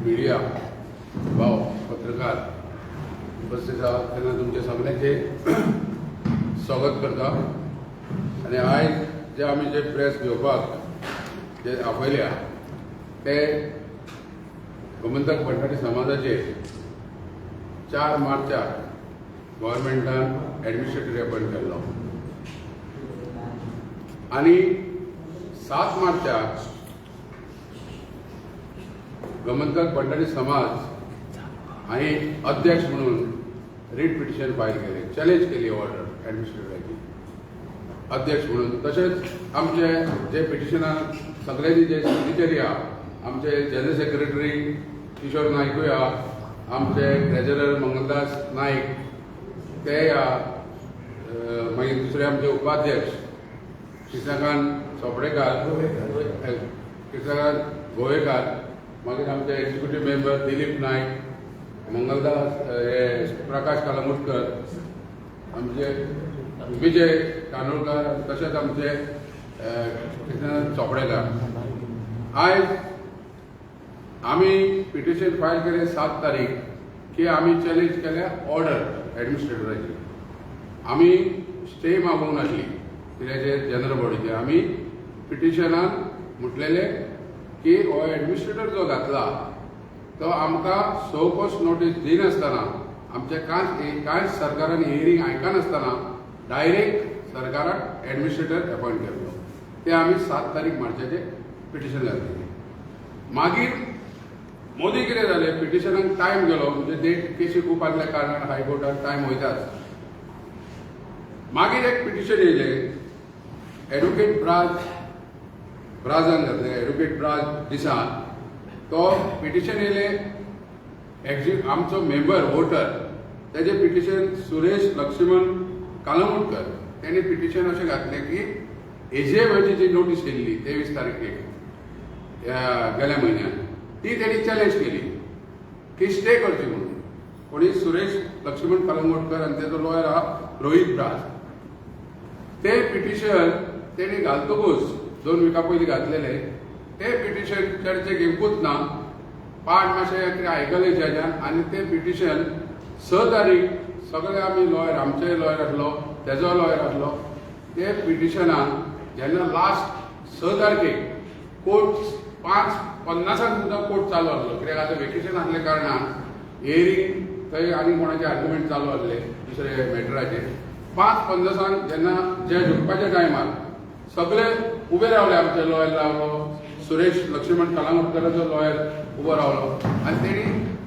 Media भाव पत्रकार उपस्थित आहात त्यांना तुमचे सगळ्यांचे स्वागत करता। आणि आज जे आम्ही जे प्रेस घेवपाक जे आपयल्या ते गोमंतक भंडारी समाजाचे 4 मार्चाक गव्हर्मेंटान एडमिनिस्ट्रेटर अपॉइंट केल्लो आणि 7 मार्चाक गोमंतक भंडारी समाज हांणी अध्यक्ष म्हणून रीट पिटिशन फायल केले, चॅलेंज केली ऑर्डर एडमिनिस्ट्रेटराची अध्यक्ष म्हणून। तशेंच आमचे जे पिटिशनाक सगळ्यांनी जे सिग्नेचरी आहा, आमचे जनरल सेक्रेटरी किशोर नायकूय आहा, आमचे ट्रेजरर मंगलदास नाईक ते आहा, मागीर दुसरे आमचे उपाध्यक्ष कृष्णकांत चोपडेकार, कृष्णकांत गोवेकार, मागीर आमचे एक्झिक्युटिव्ह मेंबर दिलीप नायक, मंगलदास प्रकाश कलंगुटकर, आमचे विजय कानोळकर, तशेंच आमचे कृष्णकांत चोपडेकार। आयज आमी पिटिशन फायल केले 7 तारीख की आमी चॅलेंज केल्या ऑर्डर एडमिनिस्ट्रेटराची। आमी स्टे मागूंक नासली कित्याचे जनरल बॉडीचे। आमी पिटिशनान म्हटलेले की हो एडमिनिस्ट्रेटर जो घातला तो आमकां सौकोस नोटीस दिनासतना, आमचे कांय सरकारान हियरींग आयकनासतना डायरेक्ट सरकाराक एडमिनिस्ट्रेटर अपॉइंट केल्लो। ते आमी 7 तारीख मार्चाचे पिटिशन घातलेले। मागीर मोदी कितें जालें, पिटिशनाक टायम गेलो, म्हणजे डेट केसी खूब आसल्या कारणान हायकोर्टाक टायम वयताच। मागीर एक पिटिशन येयलें एडवोकेट ब्राजान घातलें, एडवोकेट ब्राज दिसान तो पिटिशन येयलें आमचो मेंबर वोटर तेजें पिटिशन सुरेश लक्ष्मण कलंगुटकर तेणी पिटिशन अशें घातलें की एजीएमची जी नोटीस येयल्ली 23 तारखेक गेल्या म्हयन्यात ती तेणी चॅलेंज केली की स्टे करची म्हणून। कोणी सुरेश लक्ष्मण कलंगुटकर आनी तेजो लॉयर आहा रोहित ब्राज। ते पिटिशन तेणी घालतकूच 2 विका पयलीं घातलेले, ते पिटिशन चर्चेक येवंकूच ना, पाट मातशें कितें आयकलें जजान आनी ते पिटिशन 6 तारीख सगळे आमी लॉयर, आमचेय लॉयर आसलो, तेजो लॉयर आसलो, ते पिटिशनान जेन्ना लास्ट 6 तारखेक कोर्ट 5:50 सुद्दां कोर्ट चालू आसलो, कित्याक आतां वेकेशन आसल्या कारणान हियरींग थंय आनी कोणाचे आर्ग्युमेंट चालू आसले दुसरे मॅटराचे। 5:50 जेन्ना जज उठपाच्या टायमार सगळे उबे रावले, आमचे लॉयर रावलो, सुरेश लक्ष्मण कलंगुटकराचो लॉयर उबो रावलो आनी तेणी